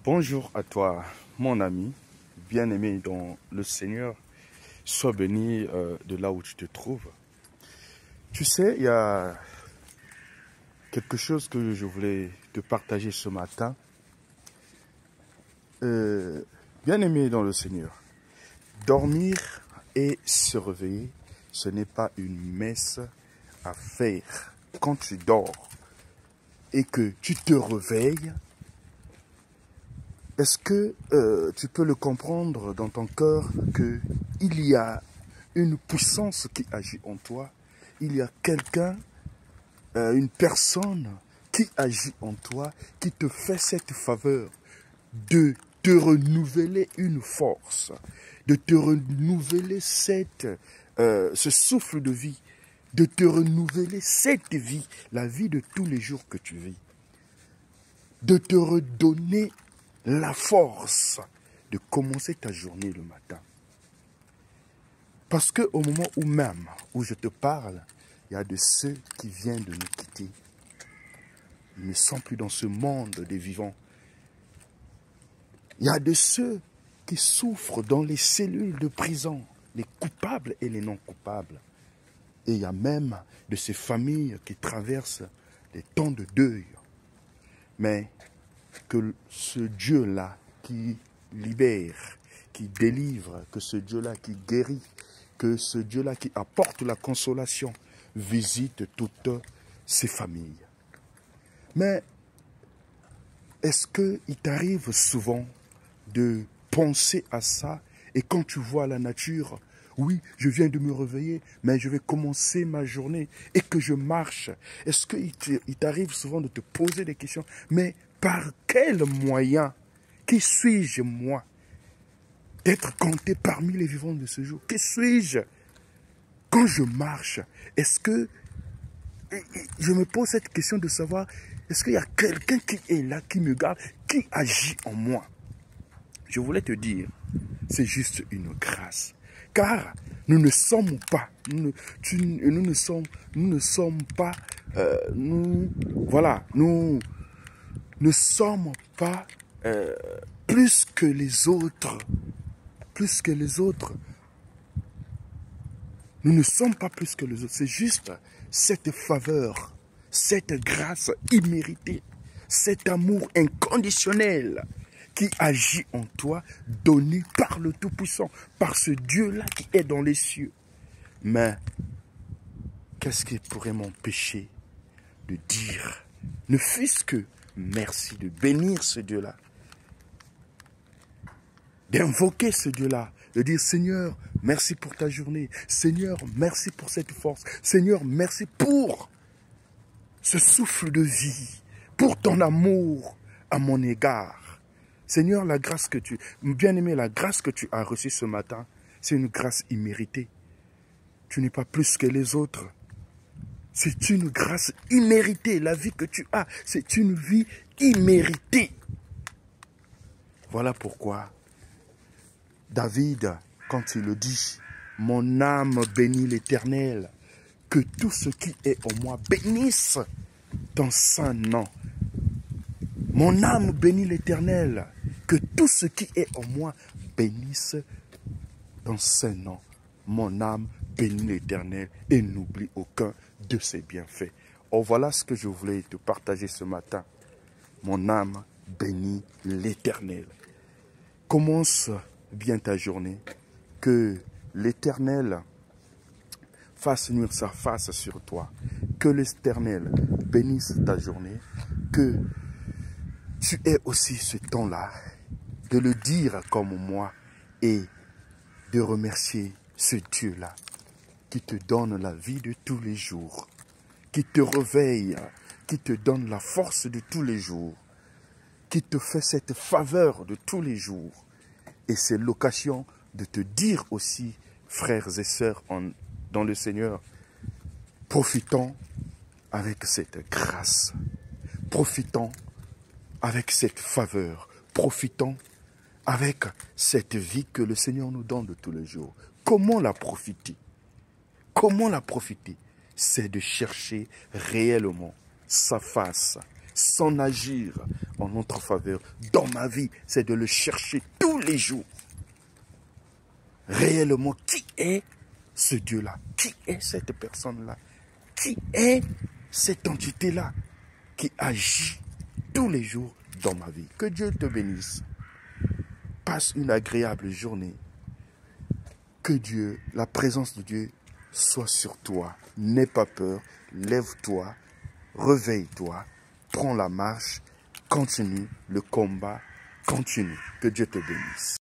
Bonjour à toi, mon ami, bien-aimé dans le Seigneur. Sois béni de là où tu te trouves. Tu sais, il y a quelque chose que je voulais te partager ce matin. Bien-aimé dans le Seigneur, dormir et se réveiller, ce n'est pas une messe à faire. Quand tu dors et que tu te réveilles, est-ce que tu peux le comprendre dans ton cœur qu'il y a une puissance qui agit en toi? Il y a quelqu'un, une personne qui agit en toi, qui te fait cette faveur de te renouveler une force, de te renouveler ce souffle de vie, de te renouveler cette vie, la vie de tous les jours que tu vis, de te redonner la force de commencer ta journée le matin. Parce qu'au moment où je te parle, il y a de ceux qui viennent de nous quitter. Ils ne sont plus dans ce monde des vivants. Il y a de ceux qui souffrent dans les cellules de prison, les coupables et les non coupables. Et il y a même de ces familles qui traversent des temps de deuil. Mais que ce Dieu-là qui libère, qui délivre, que ce Dieu-là qui guérit, que ce Dieu-là qui apporte la consolation, visite toutes ces familles. Mais est-ce qu'il t'arrive souvent de penser à ça et quand tu vois la nature, oui, je viens de me réveiller, mais je vais commencer ma journée et que je marche. Est-ce qu'il t'arrive souvent de te poser des questions, mais par quel moyen, qui suis-je moi, d'être compté parmi les vivants de ce jour? Qui suis-je quand je marche? Est-ce que je me pose cette question de savoir, est-ce qu'il y a quelqu'un qui est là, qui me garde, qui agit en moi? Je voulais te dire, c'est juste une grâce. Car nous ne sommes pas, nous ne sommes pas plus que les autres. Plus que les autres. Nous ne sommes pas plus que les autres. C'est juste cette faveur, cette grâce imméritée, cet amour inconditionnel qui agit en toi, donné par le Tout-Puissant, par ce Dieu-là qui est dans les cieux. Mais qu'est-ce qui pourrait m'empêcher de dire, ne fût-ce que merci, de bénir ce Dieu-là, d'invoquer ce Dieu-là, de dire Seigneur, merci pour ta journée, Seigneur, merci pour cette force, Seigneur, merci pour ce souffle de vie, pour ton amour à mon égard. Seigneur, la grâce que bien-aimé, la grâce que tu as reçue ce matin, c'est une grâce imméritée. Tu n'es pas plus que les autres. C'est une grâce imméritée. La vie que tu as, c'est une vie imméritée. Voilà pourquoi David, quand il le dit, mon âme bénit l'Éternel, que tout ce qui est en moi bénisse ton saint nom. Mon âme bénit l'Éternel, que tout ce qui est en moi bénisse ton saint nom. Mon âme bénit l'Éternel et n'oublie aucun de ses bienfaits. Oh, voilà ce que je voulais te partager ce matin. Mon âme bénit l'Éternel. Commence bien ta journée. Que l'Éternel fasse nuire sa face sur toi. Que l'Éternel bénisse ta journée. Que tu aies aussi ce temps-là de le dire comme moi et de remercier ce Dieu-là qui te donne la vie de tous les jours, qui te réveille, qui te donne la force de tous les jours, qui te fait cette faveur de tous les jours. Et c'est l'occasion de te dire aussi, frères et sœurs dans le Seigneur, profitons avec cette grâce, profitons avec cette faveur, profitons avec cette vie que le Seigneur nous donne de tous les jours. Comment la profiter? Comment la profiter? C'est de chercher réellement sa face, son agir en notre faveur. Dans ma vie, c'est de le chercher tous les jours. Réellement, qui est ce Dieu-là? Qui est cette personne-là? Qui est cette entité-là qui agit tous les jours dans ma vie? Que Dieu te bénisse. Passe une agréable journée. Que Dieu, la présence de Dieu, soit sur toi. N'aie pas peur. Lève-toi. Réveille-toi. Prends la marche. Continue. Le combat continue. Que Dieu te bénisse.